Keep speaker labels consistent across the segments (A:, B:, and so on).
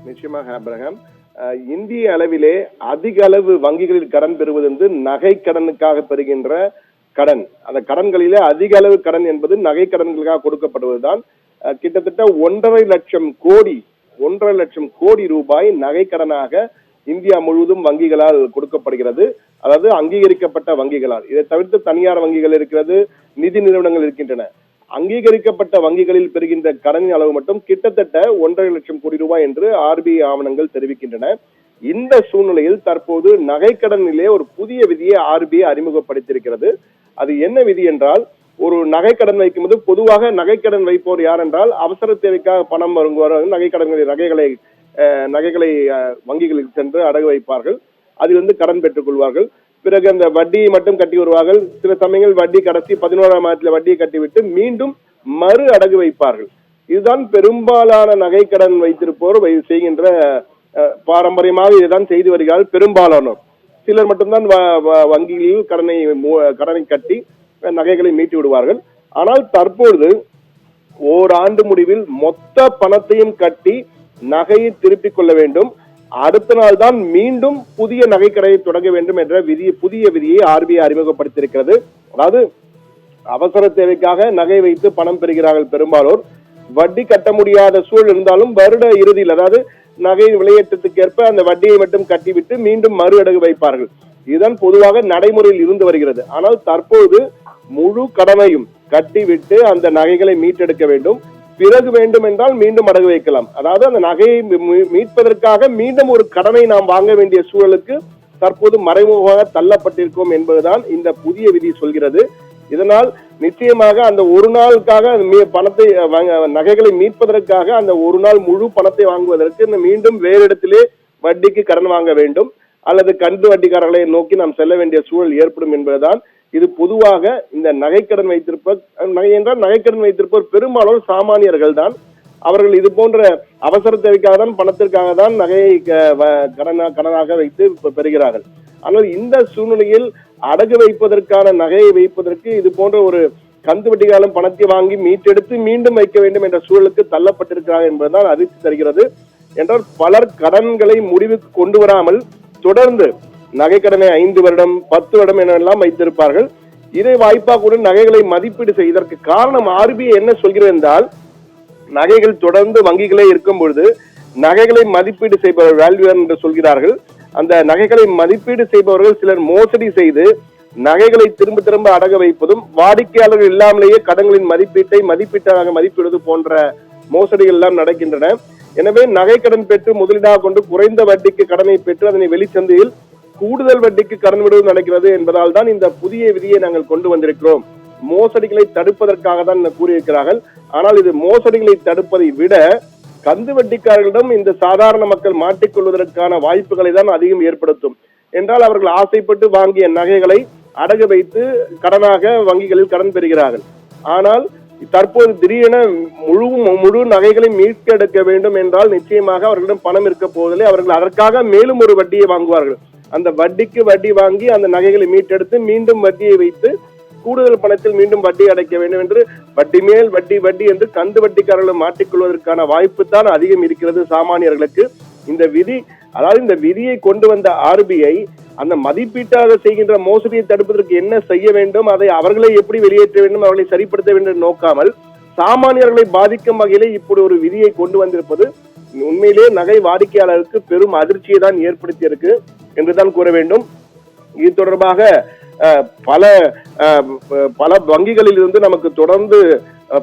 A: நிச்சயமாக ஆபிரகாம். இந்திய அளவிலே அதிக அளவு வங்கிகளில் கடன் பெறுவது வந்து நகை கடனுக்காக பெறுகின்ற கடன். அந்த கடன்களிலே அதிக அளவு கடன் என்பது நகை கடன்களுக்காக கொடுக்கப்படுவதுதான். கிட்டத்தட்ட 1.5 லட்சம் கோடி ரூபாய் நகை கடனாக இந்தியா முழுவதும் வங்கிகளால் கொடுக்கப்படுகிறது. அதாவது அங்கீகரிக்கப்பட்ட வங்கிகளால். இதை தவிர்த்து தனியார் வங்கிகள் இருக்கிறது, நிதி நிறுவனங்கள் இருக்கின்றன. அங்கீகரிக்கப்பட்ட வங்கிகளில் பெறுகின்ற கடனின் அளவு மட்டும் கிட்டத்தட்ட 1.5 லட்சம் கோடி ரூபாய் என்று RBI ஆவணங்கள் தெரிவிக்கின்றன. இந்த சூழ்நிலையில் தற்போது நகைக்கடனிலே ஒரு புதிய விதியை RBI அறிமுகப்படுத்தியிருக்கிறது. அது என்ன விதி என்றால், ஒரு நகைக்கடன் வைக்கும்போது பொதுவாக நகைக்கடன் வைப்போர் யார் என்றால் அவசர தேவைக்காக பணம் வழங்குவார்கள். நகைகளை வங்கிகளில் சென்று அடகு வைப்பார்கள். அதிலிருந்து கடன் பெற்றுக் கொள்வார்கள். பிறகு அந்த வட்டியை மட்டும் கட்டி வருவார்கள். சில சமயங்கள் வட்டி கடைசி 11ஆம் மாதத்தில் வட்டியை கட்டிவிட்டு மீண்டும் மறு அடகு வைப்பார்கள். இதுதான் பெரும்பாலான நகைக்கடன் வைத்திருப்போர் செய்கின்ற பாரம்பரியமாக இதுதான் செய்து வருகிறார்கள் பெரும்பாலானோர். சிலர் மட்டும்தான் வங்கிகளில் கடனை கட்டி நகைகளை மீட்டு விடுவார்கள். ஆனால் தற்பொழுது ஓராண்டு முடிவில் மொத்த பணத்தையும் கட்டி நகையை திருப்பிக் கொள்ள வேண்டும். அடுத்த நாள் தான் மீண்டும் புதிய நகைக்கடையை தொடங்க வேண்டும் என்ற புதிய விதியை RBI அறிமுகப்படுத்தியிருக்கிறது. அதாவது அவசர தேவைக்காக நகை வைத்து பணம் பெறுகிறார்கள் பெரும்பாலோர். வட்டி கட்ட முடியாத சூழல் இருந்தாலும் வருட இறுதியில், அதாவது நகை விலையேற்றத்துக்கு ஏற்ப அந்த வட்டியை மட்டும் கட்டிவிட்டு மீண்டும் மறு அடகு வைப்பார்கள். இதுதான் பொதுவாக நடைமுறையில் இருந்து வருகிறது. ஆனால் தற்போது முழு கடனையும் கட்டிவிட்டு அந்த நகைகளை மீட்டெடுக்க வேண்டும். பிறகு வேண்டும் என்றால் மீண்டும் அடகு வைக்கலாம். அதாவது அந்த நகையை மீட்பதற்காக மீண்டும் ஒரு கடனை நாம் வாங்க வேண்டிய சூழலுக்கு தற்போது மறைமுகமாக தள்ளப்பட்டிருக்கோம் என்பதுதான் இந்த புதிய விதி சொல்கிறது. இதனால் நிச்சயமாக அந்த ஒரு நாளுக்காக பணத்தை நகைகளை மீட்பதற்காக அந்த ஒரு நாள் முழு பணத்தை வாங்குவதற்கு மீண்டும் வேறு இடத்திலே வட்டிக்கு கடன் வாங்க வேண்டும், அல்லது கந்து வட்டிக்காரர்களை நோக்கி நாம் செல்ல வேண்டிய சூழல் ஏற்படும் என்பதுதான். இது பொதுவாக இந்த நகைக்கடன் வைத்திருப்போர் பெரும்பாலும் சாமானியர்கள் தான். அவர்கள் இது போன்ற அவசர தேவைக்காக தான், பணத்திற்காக தான் நகையை கடனாக வைத்து பெறுகிறார்கள். ஆனால் இந்த சூழ்நிலையில் அடகு வைப்பதற்கான நகையை வைப்பதற்கு இது போன்ற ஒரு கந்து வட்டிகாலம் பணத்தை வாங்கி மீட்டெடுத்து மீண்டும் வைக்க வேண்டும் என்ற சூழலுக்கு தள்ளப்பட்டிருக்கிறார்கள் என்பதுதான் அதிர்ச்சி தருகிறது. என்றால் பலர் கடன்களை முடிவுக்கு கொண்டு வராமல் தொடர்ந்து நகைக்கடனை 5 வருடம் 10 வருடம் எல்லாம் வைத்திருப்பார்கள். இதை வாய்ப்பாக கூட நகைகளை மதிப்பீடு செய்வதற்கு காரணம் RBI என்ன சொல்கிறது என்றால், நகைகள் தொடர்ந்து வங்கிகளே இருக்கும் பொழுது நகைகளை மதிப்பீடு செய்பவர்கள் வேல்யூவர் என்று சொல்கிறார்கள். அந்த நகைகளை மதிப்பீடு செய்பவர்கள் சிலர் மோசடி செய்து நகைகளை திரும்ப அடக வைப்பதும், வாடிக்கையாளர்கள் இல்லாமலேயே கடன்களின் மதிப்பீட்டாக மதிப்பிடுவது போன்ற மோசடிகள் எல்லாம் நடக்கின்றன. எனவே நகைக்கடன் பெற்று முதலீடாக கொண்டு குறைந்த வட்டிக்கு கடனை பெற்று அதனை வெளிச்சந்தையில் கூடுதல் வட்டிக்கு கடன் விடுவது நடக்கிறது என்பதால் தான் இந்த புதிய விதியை நாங்கள் கொண்டு வந்திருக்கிறோம். மோசடிகளை தடுப்பதற்காக தான் கூறியிருக்கிறார்கள். ஆனால் இது மோசடிகளை தடுப்பதை விட கந்து வட்டிக்காரர்களிடம் இந்த சாதாரண மக்கள் மாட்டிக்கொள்வதற்கான வாய்ப்புகளை தான் அதிகம் ஏற்படுத்தும். என்றால் அவர்கள் ஆசைப்பட்டு வாங்கிய நகைகளை அடகு வைத்து கடனாக வங்கிகளில் கடன் பெறுகிறார்கள். ஆனால் தற்போது திடீரென முழு நகைகளை மீட்டெடுக்க வேண்டும் என்றால் நிச்சயமாக அவர்களிடம் பணம் இருக்க போவதில்லை. அவர்கள் அதற்காக மேலும் ஒரு வட்டியை வாங்குவார்கள். அந்த வட்டிக்கு வட்டி வாங்கி அந்த நகைகளை மீட்டெடுத்து மீண்டும் வட்டியை வைத்து கூடுதல் பணத்தில் மீண்டும் வட்டி அடைக்க வேண்டும் என்று வட்டி மேல் வட்டி என்று கந்து வட்டிக்காரர்களை மாட்டிக்கொள்வதற்கான வாய்ப்பு தான் அதிகம் இருக்கிறது சாமானியர்களுக்கு. இந்த விதியை கொண்டு வந்த RBI அந்த மதிப்பீட்டாக செய்கின்ற மோசடியை தடுப்பதற்கு என்ன செய்ய வேண்டும், அதை அவர்களை எப்படி வெளியேற்ற வேண்டும், அவர்களை சரிப்படுத்த வேண்டும் நோக்காமல் சாமானியர்களை பாதிக்கும் வகையிலே இப்படி ஒரு விதியை கொண்டு வந்திருப்பது உண்மையிலே நகை வாடிக்கையாளருக்கு பெரும் அதிர்ச்சியை தான் ஏற்படுத்தியிருக்கு என்றுதான் கூற வேண்டும். இது தொடர்பாக பல வங்கிகளில் இருந்து நமக்கு தொடர்ந்து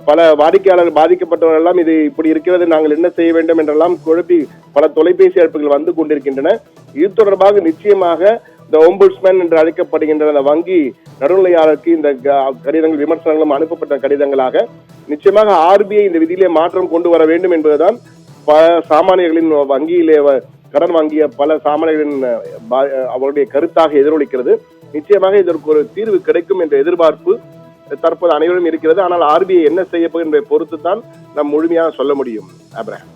A: பல வாடிக்கையாளர்கள் பாதிக்கப்பட்டவர்கள் எல்லாம் இது இப்படி இருக்கிறது, நாங்கள் என்ன செய்ய வேண்டும் என்றெல்லாம் குழப்பி பல தொலைபேசி அழைப்புகள் வந்து கொண்டிருக்கின்றன. இது தொடர்பாக நிச்சயமாக இந்த ஓம்புட்ஸ்மேன் என்று அழைக்கப்படுகின்ற அந்த வங்கி நடுநிலையாளருக்கு இந்த கடிதங்கள் விமர்சனங்களும் அனுப்பப்பட்ட கடிதங்களாக நிச்சயமாக RBI இந்த விதியிலே மாற்றம் கொண்டு வர வேண்டும் என்பதுதான் சாமானியர்களின் வங்கியிலே கடன் வாங்கிய பல சாமானியர்களின் அவருடைய கருத்தாக எதிரொலிக்கிறது. நிச்சயமாக இதற்கு ஒரு தீர்வு கிடைக்கும் என்ற எதிர்பார்ப்பு தற்போது அனைவரும் இருக்கிறது. ஆனால் RBI என்ன செய்ய போகின்ற பொறுத்து தான் நாம் முழுமையாக சொல்ல முடியும். ஆபிரகாம்.